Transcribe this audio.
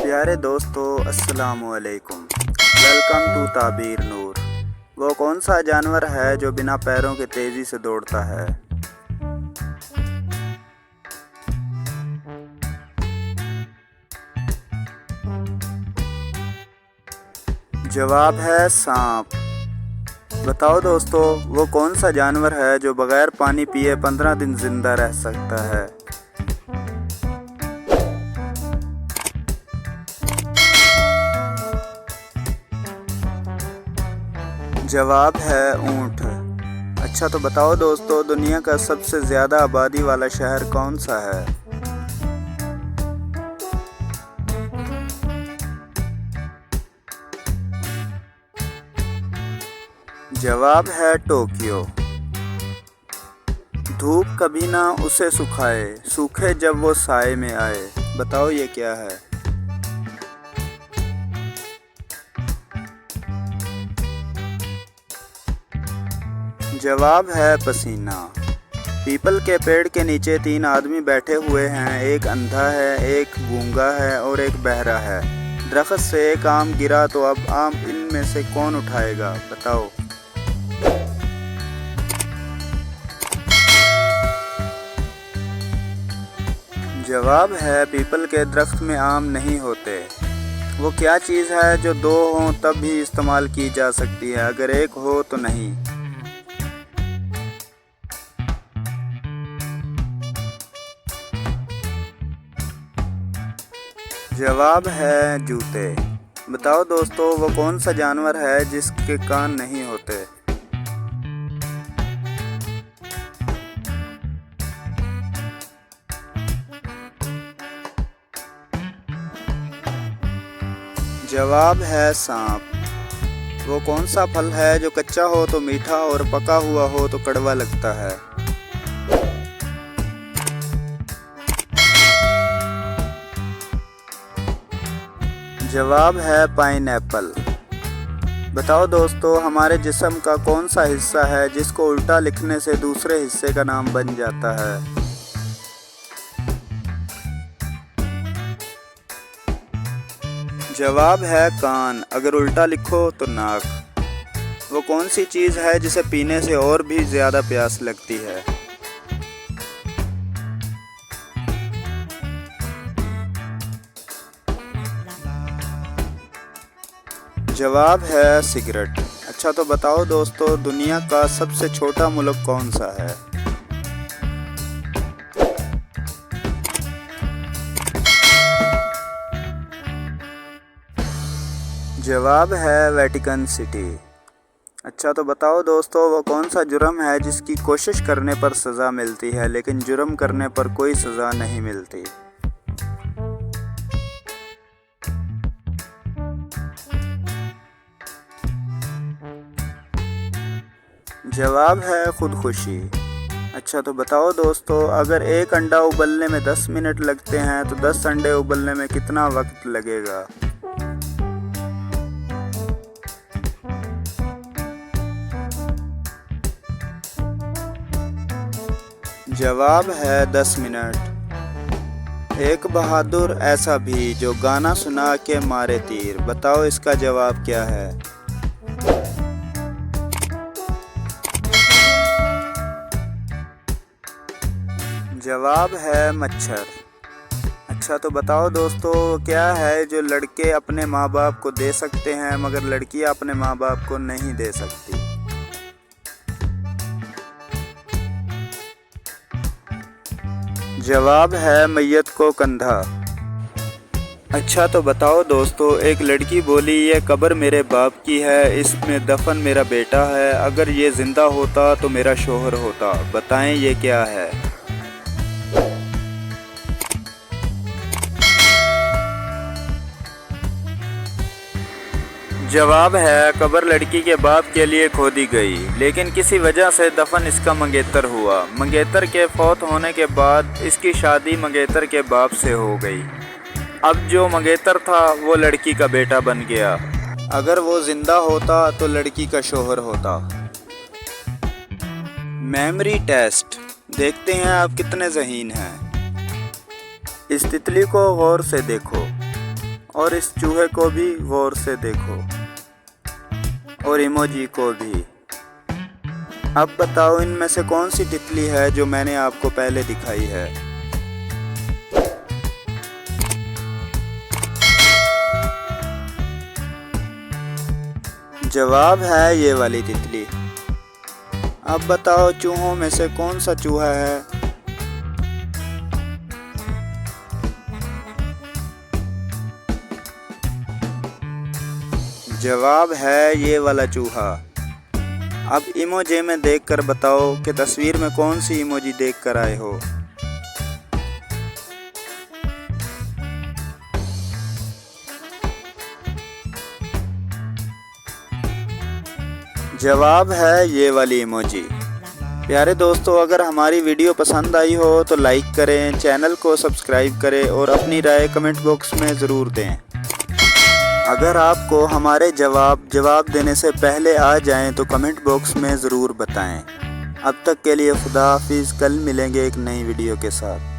प्यारे दोस्तों, अस्सलामुअलैकुम। वेलकम टू ताबीर नूर। वो कौन सा जानवर है जो बिना पैरों के तेज़ी से दौड़ता है? जवाब है सांप। बताओ दोस्तों, वो कौन सा जानवर है जो बगैर पानी पिए 15 दिन जिंदा रह सकता है? जवाब है ऊँट। अच्छा तो बताओ दोस्तों, दुनिया का सबसे ज़्यादा आबादी वाला शहर कौन सा है? जवाब है टोक्यो। धूप कभी ना उसे सुखाए, सूखे जब वो साए में आए। बताओ ये क्या है? जवाब है पसीना। पीपल के पेड़ के नीचे 3 आदमी बैठे हुए हैं। एक अंधा है, एक गूंगा है और एक बहरा है। दरख्त से एक आम गिरा तो अब आम इनमें से कौन उठाएगा? बताओ। जवाब है पीपल के दरख्त में आम नहीं होते। वो क्या चीज़ है जो 2 हों तब भी इस्तेमाल की जा सकती है, अगर एक हो तो नहीं? जवाब है जूते। बताओ दोस्तों, वो कौन सा जानवर है जिसके कान नहीं होते? जवाब है सांप। वो कौन सा फल है जो कच्चा हो तो मीठा और पका हुआ हो तो कड़वा लगता है? जवाब है पाइनएप्पल। बताओ दोस्तों, हमारे जिस्म का कौन सा हिस्सा है जिसको उल्टा लिखने से दूसरे हिस्से का नाम बन जाता है? जवाब है कान, अगर उल्टा लिखो तो नाक। वो कौन सी चीज़ है जिसे पीने से और भी ज़्यादा प्यास लगती है? जवाब है सिगरेट। अच्छा तो बताओ दोस्तों, दुनिया का सबसे छोटा मुल्क कौन सा है? जवाब है वेटिकन सिटी। अच्छा तो बताओ दोस्तों, वो कौन सा जुर्म है जिसकी कोशिश करने पर सज़ा मिलती है लेकिन जुर्म करने पर कोई सज़ा नहीं मिलती? जवाब है खुदकुशी। अच्छा तो बताओ दोस्तों, अगर एक अंडा उबलने में 10 मिनट लगते हैं तो 10 अंडे उबलने में कितना वक्त लगेगा? जवाब है 10 मिनट। एक बहादुर ऐसा भी जो गाना सुना के मारे तीर। बताओ इसका जवाब क्या है? जवाब है मच्छर। अच्छा तो बताओ दोस्तों, क्या है जो लड़के अपने माँ बाप को दे सकते हैं मगर लड़कियाँ अपने माँ बाप को नहीं दे सकती? जवाब है मैयत को कंधा। अच्छा तो बताओ दोस्तों, एक लड़की बोली ये कब्र मेरे बाप की है, इसमें दफन मेरा बेटा है, अगर ये ज़िंदा होता तो मेरा शोहर होता। बताएं ये क्या है? जवाब है कब्र लड़की के बाप के लिए खोदी गई, लेकिन किसी वजह से दफन इसका मंगेतर हुआ। मंगेतर के फौत होने के बाद इसकी शादी मंगेतर के बाप से हो गई। अब जो मंगेतर था वो लड़की का बेटा बन गया। अगर वो ज़िंदा होता तो लड़की का शोहर होता। Memory test. देखते हैं आप कितने ज़हीन हैं। इस तितली को गौर से देखो। और इस चूहे को भी गौर से देखो और इमोजी को भी। अब बताओ इनमें से कौन सी तितली है जो मैंने आपको पहले दिखाई है। जवाब है ये वाली तितली। अब बताओ चूहों में से कौन सा चूहा है। जवाब है ये वाला चूहा। अब इमोजी में देखकर बताओ कि तस्वीर में कौन सी इमोजी देखकर आए हो। जवाब है ये वाली इमोजी। प्यारे दोस्तों, अगर हमारी वीडियो पसंद आई हो तो लाइक करें, चैनल को सब्सक्राइब करें और अपनी राय कमेंट बॉक्स में ज़रूर दें। अगर आपको हमारे जवाब देने से पहले आ जाएं तो कमेंट बॉक्स में ज़रूर बताएं। अब तक के लिए खुदा हाफिज़। कल मिलेंगे एक नई वीडियो के साथ।